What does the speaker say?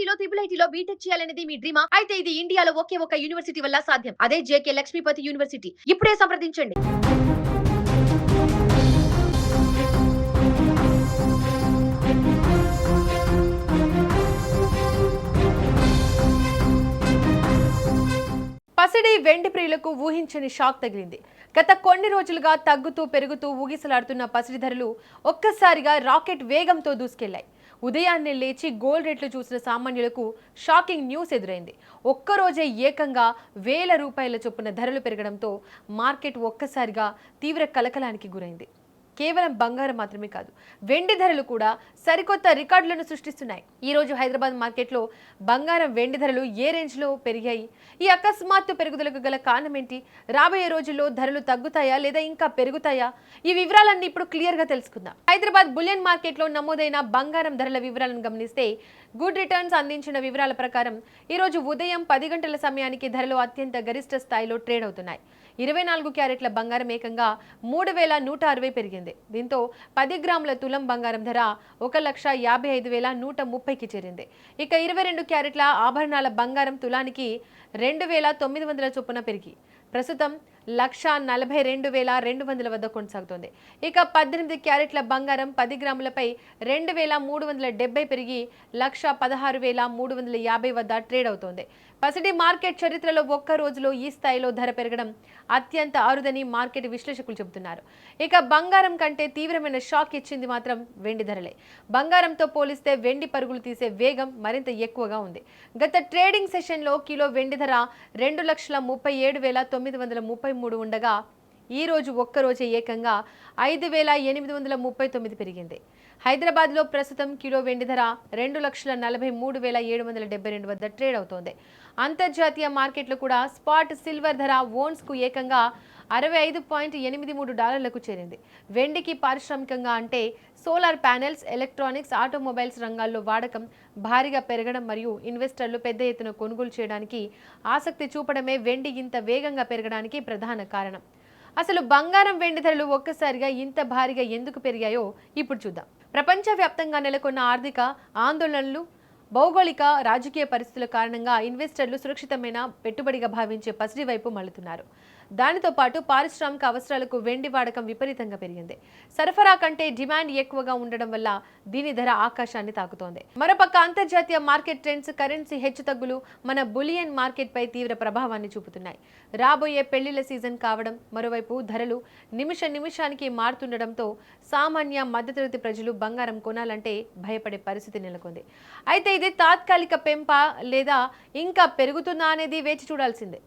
ఐఐటీలో IIITలో BTech చేయాలనేది మీ డ్రీమా? అయితే ఇది ఇండియాలో ఒకే ఒక యూనివర్సిటీ వల్ల సాధ్యం. అదే జేకే లక్ష్మీపతి యూనివర్సిటీ. ఇప్పుడే సంప్రదించండి. పసిడి వెండి ప్రియులకు ఊహించని షాక్ తగిలింది. గత కొన్ని రోజులుగా తగ్గుతూ పెరుగుతూ ఊగిసలాడుతున్న పసిడి ధరలు ఒక్కసారిగా రాకెట్ వేగంతో దూసుకెళ్లాయి. ఉదయాన్నే లేచి గోల్డ్ రేట్లు చూసిన సామాన్యులకు షాకింగ్ న్యూస్ ఎదురైంది. ఒక్కరోజే ఏకంగా వేల రూపాయల చొప్పున ధరలు పెరగడంతో మార్కెట్ ఒక్కసారిగా తీవ్ర కలకలానికి గురైంది. కేవలం బంగారం మాత్రమే కాదు, వెండి ధరలు కూడా సరికొత్త రికార్డులను సృష్టిస్తున్నాయి. ఈ రోజు హైదరాబాద్ మార్కెట్లో బంగారం వెండి ధరలు ఏ రేంజ్లో పెరిగాయి? ఈ అకస్మాత్తు పెరుగుదలకు గల కారణం ఏంటి? రాబోయే రోజుల్లో ధరలు తగ్గుతాయా లేదా ఇంకా పెరుగుతాయా? ఈ వివరాలన్నీ ఇప్పుడు క్లియర్గా తెలుసుకుందాం. హైదరాబాద్ బులియన్ మార్కెట్లో నమోదైన బంగారం ధరల వివరాలను గమనిస్తే గుడ్ రిటర్న్స్ అందించిన వివరాల ప్రకారం ఈరోజు ఉదయం 10 గంటల సమయానికి ధరలు అత్యంత గరిష్ట స్థాయిలో ట్రేడ్ అవుతున్నాయి. 24 క్యారెట్ల బంగారం ఏకంగా 3160 పెరిగింది. దీంతో 10 గ్రాముల తులం బంగారం ధర 1,55,130కి చేరింది. ఇక 22 క్యారెట్ల ఆభరణాల బంగారం తులానికి 2,900 చొప్పున పెరిగి ప్రస్తుతం 1,42,200 వద్ద కొనసాగుతోంది. ఇక 18 క్యారెట్ల బంగారం 10 గ్రాములపై 2,370 పెరిగి 1,16,350 వద్ద ట్రేడ్ అవుతోంది. పసిడి మార్కెట్ చరిత్రలో ఒక్క రోజులో ఈ స్థాయిలో ధర పెరగడం అత్యంత అరుదని మార్కెట్ విశ్లేషకులు చెబుతున్నారు. ఇక బంగారం కంటే తీవ్రమైన షాక్ ఇచ్చింది మాత్రం వెండి ధరలే. బంగారంతో పోలిస్తే వెండి పరుగులు తీసే వేగం మరింత ఎక్కువగా ఉంది. గత ట్రేడింగ్ సెషన్లో కిలో వెండి ధర 2,37,933 ఉండగా ఈ రోజు ఒక్కరోజే ఏకంగా 5,839 పెరిగింది. హైదరాబాద్లో ప్రస్తుతం కిలో వెండి ధర 2,43,772 వద్ద ట్రేడ్ అవుతోంది. అంతర్జాతీయ మార్కెట్లు కూడా స్పాట్ సిల్వర్ ధర ఓన్స్కు ఏకంగా $65.83కు చేరింది. వెండికి పారిశ్రామికంగా అంటే సోలార్ ప్యానెల్స్, ఎలక్ట్రానిక్స్, ఆటోమొబైల్స్ రంగాల్లో వాడకం భారీగా పెరగడం మరియు ఇన్వెస్టర్లు పెద్ద ఎత్తున కొనుగోలు చేయడానికి ఆసక్తి చూపడమే వెండి ఇంత వేగంగా పెరగడానికి ప్రధాన కారణం. అసలు బంగారం వెండి ధరలు ఒక్కసారిగా ఇంత భారీగా ఎందుకు పెరిగాయో ఇప్పుడు చూద్దాం. ప్రపంచవ్యాప్తంగా నెలకొన్న ఆర్థిక ఆందోళనలు, భౌగోళిక రాజకీయ పరిస్థితుల కారణంగా ఇన్వెస్టర్లు సురక్షితమైన పెట్టుబడిగా భావించే పసిడి వైపు మళ్లుతున్నారు. దానితో పాటు పారిశ్రామిక అవసరాలకు వెండి వాడకం విపరీతంగా పెరిగింది. సరఫరా కంటే డిమాండ్ ఎక్కువగా ఉండడం వల్ల దీని ధర ఆకాశాన్ని తాకుతోంది. మరోపక్క అంతర్జాతీయ మార్కెట్ ట్రెండ్స్, కరెన్సీ హెచ్చుతగ్గులు మన బులియన్ మార్కెట్ పై తీవ్ర ప్రభావాన్ని చూపుతున్నాయి. రాబోయే పెళ్లిళ్ల సీజన్ కావడం, మరోవైపు ధరలు నిమిషానికి మారుతుండడంతో సామాన్య మధ్యతరగతి ప్రజలు బంగారం కొనాలంటే భయపడే పరిస్థితి నెలకొంది. అయితే ఇది తాత్కాలిక పెంప లేదా ఇంకా పెరుగుతుందా అనేది వేచి చూడాల్సిందే.